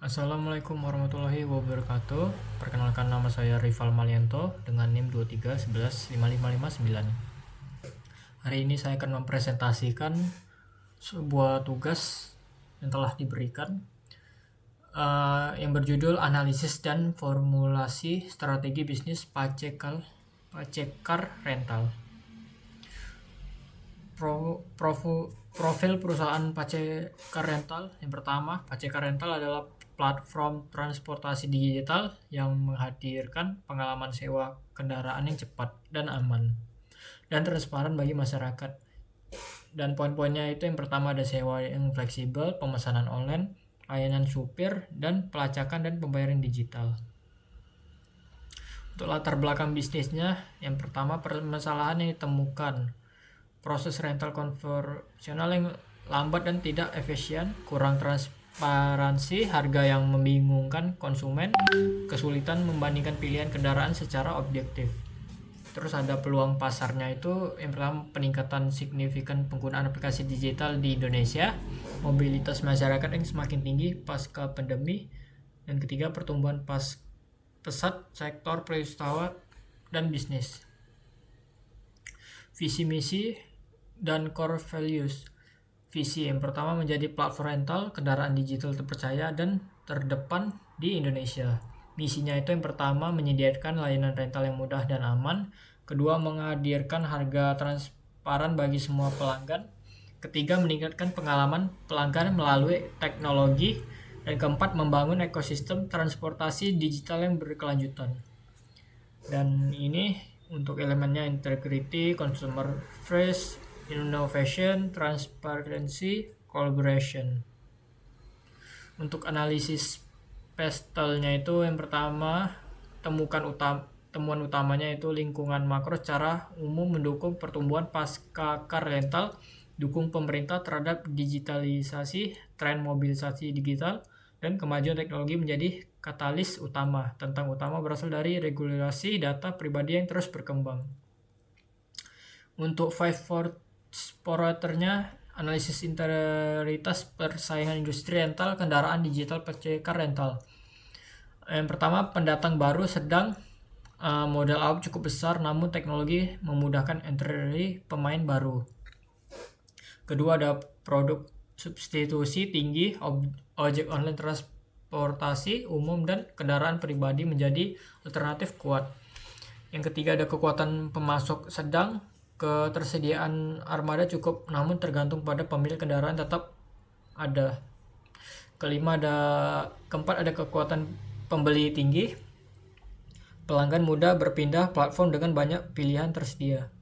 Assalamualaikum warahmatullahi wabarakatuh. Perkenalkan, nama saya Rival Malianto dengan NIM 23115559. Hari ini saya akan mempresentasikan sebuah tugas yang telah diberikan yang berjudul Analisis dan Formulasi Strategi Bisnis Pacekar Rental. Profil perusahaan Pacekar Rental. Yang pertama, Pacekar Rental adalah platform transportasi digital yang menghadirkan pengalaman sewa kendaraan yang cepat dan aman dan transparan bagi masyarakat. Dan poin-poinnya itu, yang pertama ada sewa yang fleksibel, pemesanan online, layanan supir, dan pelacakan dan pembayaran digital. Untuk latar belakang bisnisnya, yang pertama, permasalahan yang ditemukan: proses rental konvensional yang lambat dan tidak efisien, kurang transparansi, harga yang membingungkan konsumen, kesulitan membandingkan pilihan kendaraan secara objektif. Terus ada peluang pasarnya itu, yang pertama, peningkatan signifikan penggunaan aplikasi digital di Indonesia, mobilitas masyarakat yang semakin tinggi pasca pandemi, dan ketiga, pertumbuhan pesat sektor pariwisata dan bisnis. Visi misi dan core values. Visi yang pertama, menjadi platform rental kendaraan digital terpercaya dan terdepan di Indonesia. Misinya itu, yang pertama, menyediakan layanan rental yang mudah dan aman. Kedua, menghadirkan harga transparan bagi semua pelanggan. Ketiga, meningkatkan pengalaman pelanggan melalui teknologi. Dan keempat, membangun ekosistem transportasi digital yang berkelanjutan. Dan ini untuk elemennya: integrity, consumer first, innovation, transparency, collaboration. Untuk analisis pestelnya itu, yang pertama, temuan utamanya itu lingkungan makro secara umum mendukung pertumbuhan pasca car rental, dukung pemerintah terhadap digitalisasi, tren mobilisasi digital, dan kemajuan teknologi menjadi katalis utama. Tentang utama berasal dari regulasi data pribadi yang terus berkembang. Untuk 5 parameternya, analisis integritas persaingan industri rental kendaraan digital Pacekar Rental. Yang pertama, pendatang baru sedang, modal awal cukup besar, namun teknologi memudahkan entry pemain baru. Kedua, ada produk substitusi tinggi, ojek online, transportasi umum, dan kendaraan pribadi menjadi alternatif kuat. Yang ketiga, ada kekuatan pemasok sedang, ketersediaan armada cukup, namun tergantung pada pemilik kendaraan tetap ada. Keempat, ada kekuatan pembeli tinggi, pelanggan mudah berpindah platform dengan banyak pilihan tersedia.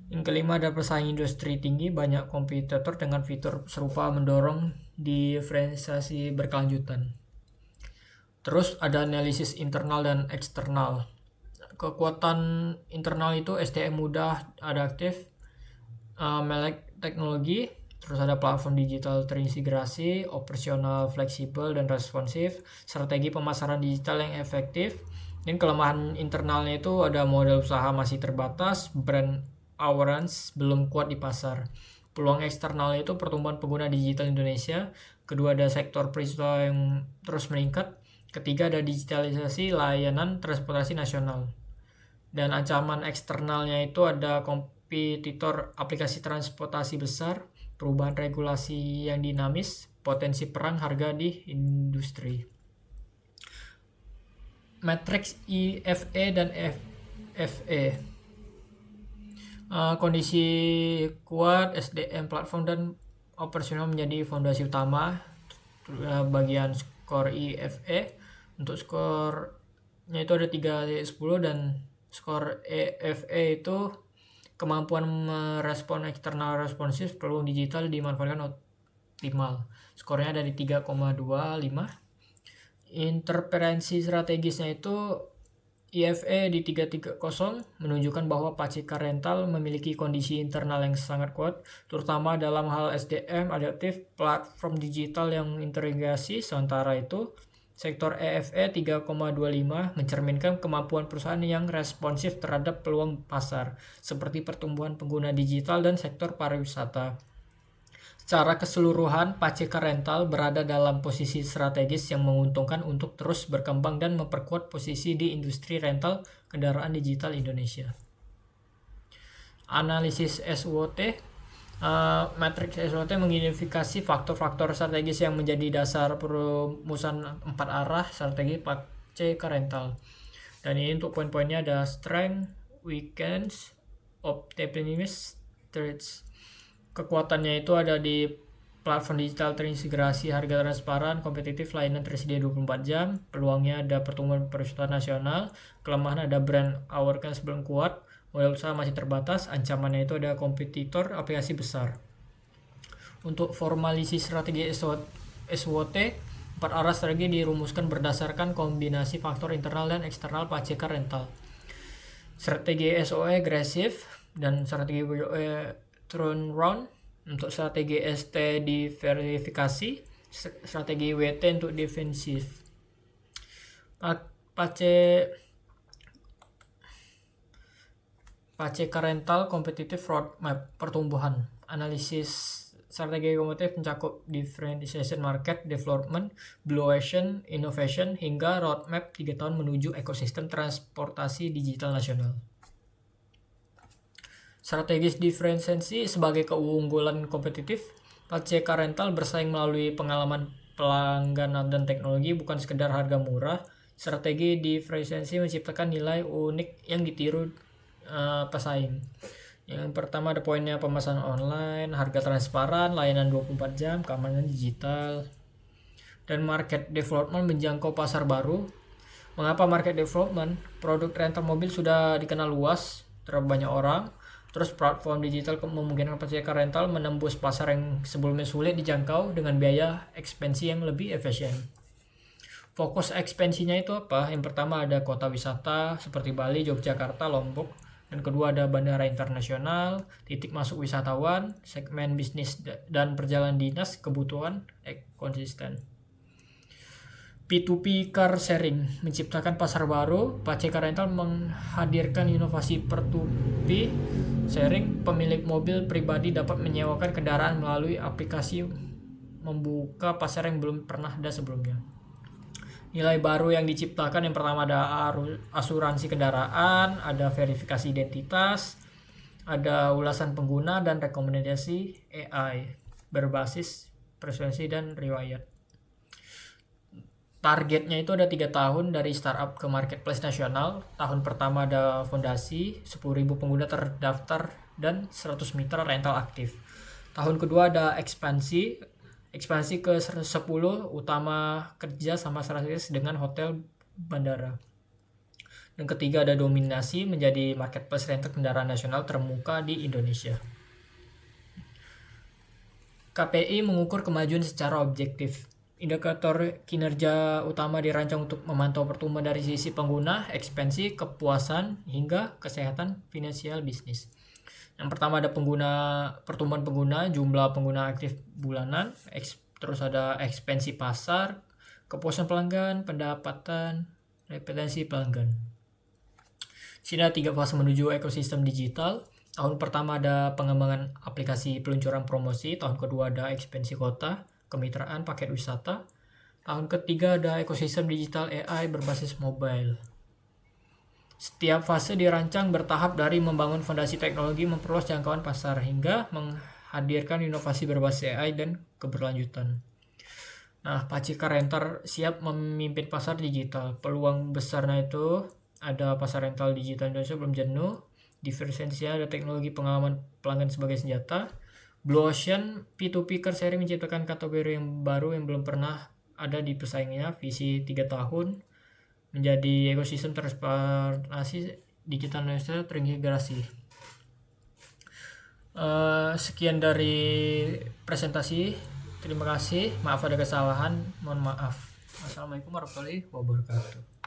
Yang kelima, ada persaingan industri tinggi, banyak kompetitor dengan fitur serupa mendorong diferensiasi berkelanjutan. Terus ada analisis internal dan eksternal. Kekuatan internal itu SDM mudah adaptif, melek teknologi. Terus ada platform digital terintegrasi, operasional fleksibel dan responsif, strategi pemasaran digital yang efektif. Dan kelemahan internalnya itu ada modal usaha masih terbatas, brand awareness belum kuat di pasar. Peluang eksternalnya itu pertumbuhan pengguna digital Indonesia. Kedua, ada sektor pariwisata yang terus meningkat. Ketiga, ada digitalisasi layanan transportasi nasional. Dan ancaman eksternalnya itu ada kompetitor aplikasi transportasi besar, perubahan regulasi yang dinamis, potensi perang harga di industri. Matriks IFE dan FE. Kondisi kuat, SDM, platform, dan operasional menjadi fondasi utama. Bagian skor IFE, untuk skornya itu ada 3/10, dan skor EFE itu kemampuan merespon eksternal responsif, peluang digital dimanfaatkan optimal. Skornya dari 3,25. Interferensi strategisnya itu IFE di 330 menunjukkan bahwa Pacekar Rental memiliki kondisi internal yang sangat kuat, terutama dalam hal SDM adaptif, platform digital yang integrasi. Sementara itu, sektor EFE 3,25 mencerminkan kemampuan perusahaan yang responsif terhadap peluang pasar, seperti pertumbuhan pengguna digital dan sektor pariwisata. Secara keseluruhan, Paceka Rental berada dalam posisi strategis yang menguntungkan untuk terus berkembang dan memperkuat posisi di industri rental kendaraan digital Indonesia. Analisis SWOT, matriks SWOT mengidentifikasi faktor-faktor strategis yang menjadi dasar perumusan 4 arah strategi Paceka Rental. Dan ini untuk poin-poinnya ada strength, weakness, opportunities, threats. Kekuatannya itu ada di platform digital terintegrasi, harga transparan, kompetitif, layanan tersedia 24 jam. Peluangnya ada pertumbuhan pariwisata nasional. Kelemahan ada brand awareness belum kuat, modal usaha masih terbatas. Ancamannya itu ada kompetitor aplikasi besar. Untuk formalisasi strategi SWOT, 4 arah strategi dirumuskan berdasarkan kombinasi faktor internal dan eksternal Paceka Rental. Strategi SOE agresif dan strategi WOE turnaround. Untuk strategi ST di verifikasi, strategi WT untuk defensif. Paceka Rental Competitive Roadmap pertumbuhan. Analisis strategi kompetitif mencakup differentiation market development, blue ocean, innovation, hingga roadmap 3 tahun menuju ekosistem transportasi digital nasional. Strategis diferensiasi sebagai keunggulan kompetitif, Paceka Rental bersaing melalui pengalaman pelanggan dan teknologi, bukan sekedar harga murah. Strategi diferensiasi menciptakan nilai unik yang ditiru pesaing. Yang pertama ada poinnya pemesanan online, harga transparan, layanan 24 jam, keamanan digital. Dan market development menjangkau pasar baru. Mengapa market development? Produk rental mobil sudah dikenal luas terhadap banyak orang. Terus platform digital memungkinkan Paceka Rental menembus pasar yang sebelumnya sulit dijangkau dengan biaya ekspansi yang lebih efisien. Fokus ekspansinya itu apa? Yang pertama ada kota wisata seperti Bali, Yogyakarta, Lombok. Dan kedua ada bandara internasional, titik masuk wisatawan, segmen bisnis dan perjalanan dinas, kebutuhan konsisten. P2P car sharing menciptakan pasar baru. Paceka Rental menghadirkan inovasi P2P sharing. Pemilik mobil pribadi dapat menyewakan kendaraan melalui aplikasi, membuka pasar yang belum pernah ada sebelumnya. Nilai baru yang diciptakan, yang pertama ada asuransi kendaraan, ada verifikasi identitas, ada ulasan pengguna dan rekomendasi AI berbasis preferensi dan riwayat. Targetnya itu ada 3 tahun dari startup ke marketplace nasional. Tahun pertama ada fondasi, 10.000 pengguna terdaftar dan 100 mitra rental aktif. Tahun kedua ada ekspansi ke 10 utama kerja sama strategis dengan hotel bandara. Dan ketiga ada dominasi menjadi marketplace rental kendaraan nasional termuka di Indonesia. KPI mengukur kemajuan secara objektif. Indikator kinerja utama dirancang untuk memantau pertumbuhan dari sisi pengguna, ekspansi, kepuasan, hingga kesehatan finansial bisnis. Yang pertama ada pertumbuhan pengguna, jumlah pengguna aktif bulanan, terus ada ekspansi pasar, kepuasan pelanggan, pendapatan, repetensi pelanggan. Sini ada 3 fase menuju ekosistem digital. Tahun pertama ada pengembangan aplikasi peluncuran promosi, tahun kedua ada ekspansi kota, kemitraan, paket wisata. Tahun ketiga ada ekosistem digital AI berbasis mobile. Setiap fase dirancang bertahap dari membangun fondasi teknologi, memperluas jangkauan pasar, hingga menghadirkan inovasi berbasis AI dan keberlanjutan. Nah, Paceka Rental siap memimpin pasar digital. Peluang besarnya itu ada pasar rental digital Indonesia belum jenuh, diferensiasi ada teknologi pengalaman pelanggan sebagai senjata. Blue Ocean P2P car sharing menciptakan kategori yang baru yang belum pernah ada di pesaingnya. Visi 3 tahun menjadi ekosistem transportasi digital Indonesia terintegrasi. Sekian dari presentasi. Terima kasih. Maaf ada kesalahan. Mohon maaf. Wassalamualaikum warahmatullahi wabarakatuh.